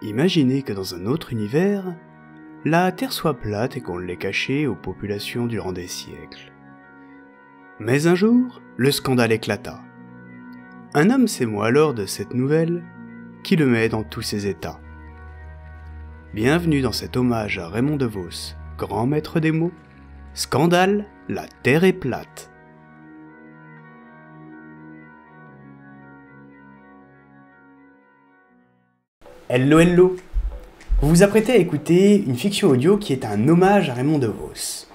Imaginez que dans un autre univers, la Terre soit plate et qu'on l'ait cachée aux populations durant des siècles. Mais un jour, le scandale éclata. Un homme s'émeut alors de cette nouvelle qui le met dans tous ses états. Bienvenue dans cet hommage à Raymond DeVos, grand maître des mots. Scandale, la Terre est plate. Hello hello. Vous vous apprêtez à écouter une fiction audio qui est un hommage à Raymond DeVos.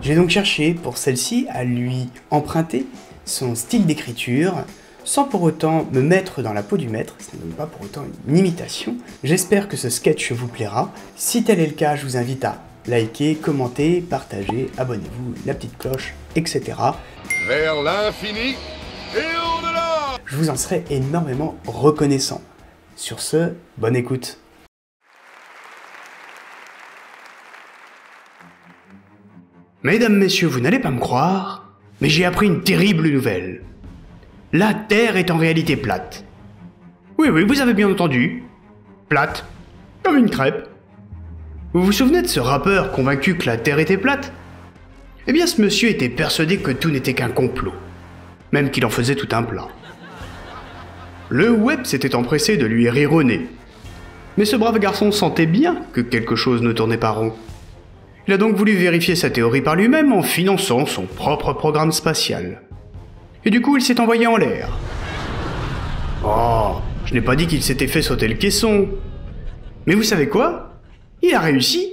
J'ai donc cherché pour celle-ci à lui emprunter son style d'écriture, sans pour autant me mettre dans la peau du maître, ce n'est même pas pour autant une imitation. J'espère que ce sketch vous plaira. Si tel est le cas, je vous invite à liker, commenter, partager, abonnez-vous, la petite cloche, etc. Vers l'infini et au-delà. Je vous en serai énormément reconnaissant. Sur ce, bonne écoute. Mesdames, messieurs, vous n'allez pas me croire, mais j'ai appris une terrible nouvelle. La Terre est en réalité plate. Oui, vous avez bien entendu. Plate. Comme une crêpe. Vous vous souvenez de ce rappeur convaincu que la Terre était plate? Eh bien, ce monsieur était persuadé que tout n'était qu'un complot. Même qu'il en faisait tout un plat. Le web s'était empressé de lui rironner. Mais ce brave garçon sentait bien que quelque chose ne tournait pas rond. Il a donc voulu vérifier sa théorie par lui-même en finançant son propre programme spatial. Et du coup, il s'est envoyé en l'air. Oh, je n'ai pas dit qu'il s'était fait sauter le caisson. Mais vous savez quoi? Il a réussi.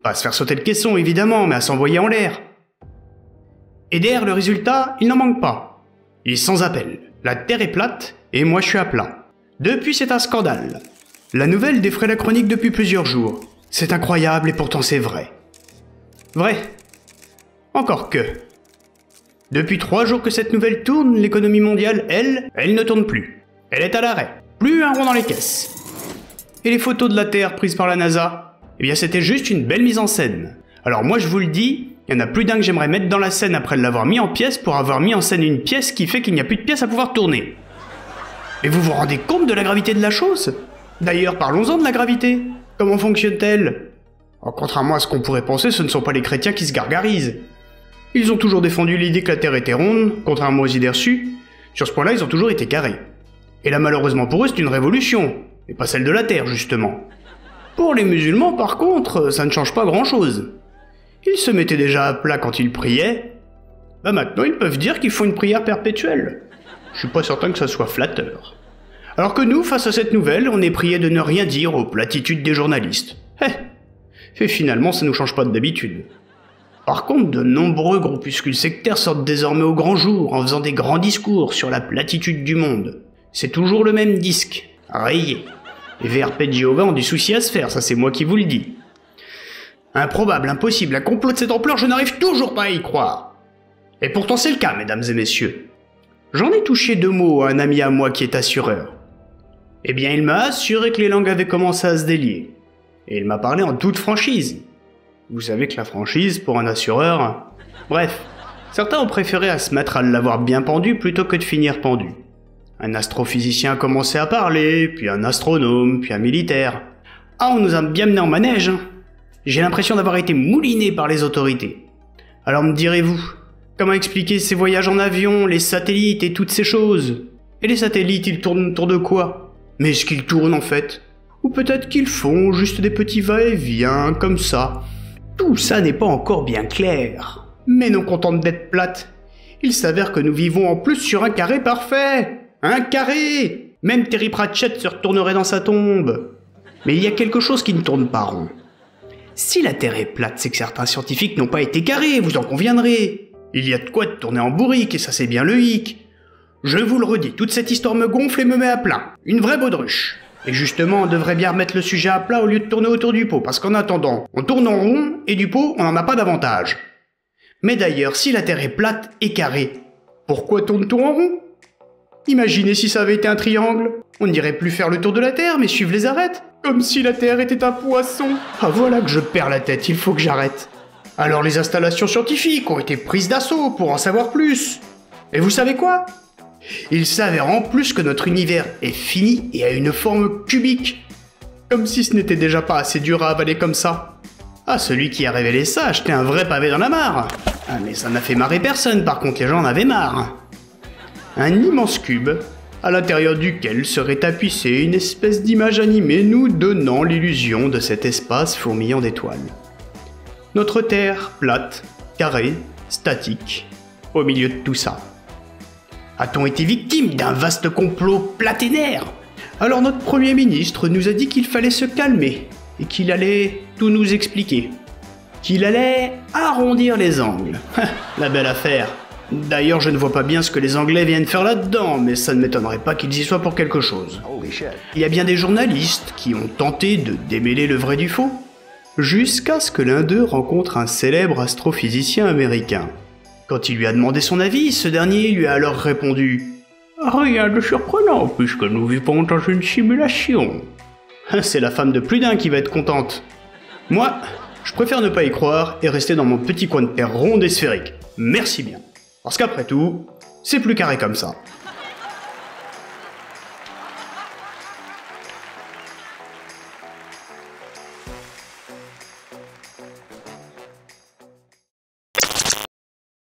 Pas à se faire sauter le caisson, évidemment, mais à s'envoyer en l'air. Et derrière le résultat, il n'en manque pas. Il est sans appel. La Terre est plate, et moi je suis à plat. Depuis, c'est un scandale. La nouvelle défraie la chronique depuis plusieurs jours. C'est incroyable, et pourtant c'est vrai. Vrai. Encore que. Depuis 3 jours que cette nouvelle tourne, l'économie mondiale, elle ne tourne plus. Elle est à l'arrêt. Plus un rond dans les caisses. Et les photos de la Terre prises par la NASA? Eh bien c'était juste une belle mise en scène. Alors moi je vous le dis, il y en a plus d'un que j'aimerais mettre dans la scène après l'avoir mis en pièces pour avoir mis en scène une pièce qui fait qu'il n'y a plus de pièces à pouvoir tourner. Mais vous vous rendez compte de la gravité de la chose? D'ailleurs, parlons-en de la gravité. Comment fonctionne-t-elle? Contrairement à ce qu'on pourrait penser, ce ne sont pas les chrétiens qui se gargarisent. Ils ont toujours défendu l'idée que la Terre était ronde, contrairement aux idées reçues. Sur ce point-là, ils ont toujours été carrés. Et là, malheureusement pour eux, c'est une révolution, et pas celle de la Terre, justement. Pour les musulmans, par contre, ça ne change pas grand-chose. Ils se mettaient déjà à plat quand ils priaient. Bah maintenant, ils peuvent dire qu'ils font une prière perpétuelle. Je suis pas certain que ça soit flatteur. Alors que nous, face à cette nouvelle, on est prié de ne rien dire aux platitudes des journalistes. Et finalement, ça nous change pas d'habitude. Par contre, de nombreux groupuscules sectaires sortent désormais au grand jour en faisant des grands discours sur la platitude du monde. C'est toujours le même disque, rayé. Les VRP de Jéhovah ont du souci à se faire, ça c'est moi qui vous le dis. Improbable, impossible, un complot de cette ampleur, je n'arrive toujours pas à y croire. Et pourtant c'est le cas, mesdames et messieurs. J'en ai touché 2 mots à un ami à moi qui est assureur. Eh bien, il m'a assuré que les langues avaient commencé à se délier. Et il m'a parlé en toute franchise. Vous savez que la franchise, pour un assureur... Bref, certains ont préféré à se mettre à l'avoir bien pendu plutôt que de finir pendu. Un astrophysicien a commencé à parler, puis un astronome, puis un militaire. Ah, on nous a bien mené en manège, hein. J'ai l'impression d'avoir été mouliné par les autorités. Alors me direz-vous, comment expliquer ces voyages en avion, les satellites et toutes ces choses? Et les satellites, ils tournent autour de quoi? Mais est-ce qu'ils tournent en fait? Ou peut-être qu'ils font juste des petits va-et-vient, comme ça. Tout ça n'est pas encore bien clair. Mais non contente d'être plate, il s'avère que nous vivons en plus sur un carré parfait. Un carré! Même Terry Pratchett se retournerait dans sa tombe. Mais il y a quelque chose qui ne tourne pas rond. Si la Terre est plate, c'est que certains scientifiques n'ont pas été carrés, vous en conviendrez. Il y a de quoi de tourner en bourrique, et ça c'est bien le hic. Je vous le redis, toute cette histoire me gonfle et me met à plat. Une vraie baudruche. Et justement, on devrait bien remettre le sujet à plat au lieu de tourner autour du pot, parce qu'en attendant, on tourne en rond, et du pot, on n'en a pas davantage. Mais d'ailleurs, si la Terre est plate et carrée, pourquoi tourne-t-on en rond? Imaginez si ça avait été un triangle. On n'irait plus faire le tour de la Terre, mais suivre les arêtes. Comme si la Terre était un poisson. Ah voilà que je perds la tête, il faut que j'arrête. Alors les installations scientifiques ont été prises d'assaut pour en savoir plus. Et vous savez quoi? Il s'avère en plus que notre univers est fini et a une forme cubique. Comme si ce n'était déjà pas assez dur à avaler comme ça. Ah, celui qui a révélé ça a jeté un vrai pavé dans la mare. Ah, mais ça n'a fait marrer personne, par contre les gens en avaient marre. Un immense cube, à l'intérieur duquel serait tapissée une espèce d'image animée nous donnant l'illusion de cet espace fourmillant d'étoiles. Notre Terre, plate, carrée, statique, au milieu de tout ça. A-t-on été victime d'un vaste complot platénaire? Alors notre Premier ministre nous a dit qu'il fallait se calmer et qu'il allait tout nous expliquer. Qu'il allait arrondir les angles. La belle affaire. D'ailleurs, je ne vois pas bien ce que les Anglais viennent faire là-dedans, mais ça ne m'étonnerait pas qu'ils y soient pour quelque chose. Il y a bien des journalistes qui ont tenté de démêler le vrai du faux, jusqu'à ce que l'un d'eux rencontre un célèbre astrophysicien américain. Quand il lui a demandé son avis, ce dernier lui a alors répondu « Rien de surprenant, puisque nous vivons dans une simulation. » C'est la femme de plus d'un qui va être contente. Moi, je préfère ne pas y croire et rester dans mon petit coin de terre ronde et sphérique. Merci bien. Parce qu'après tout, c'est plus carré comme ça.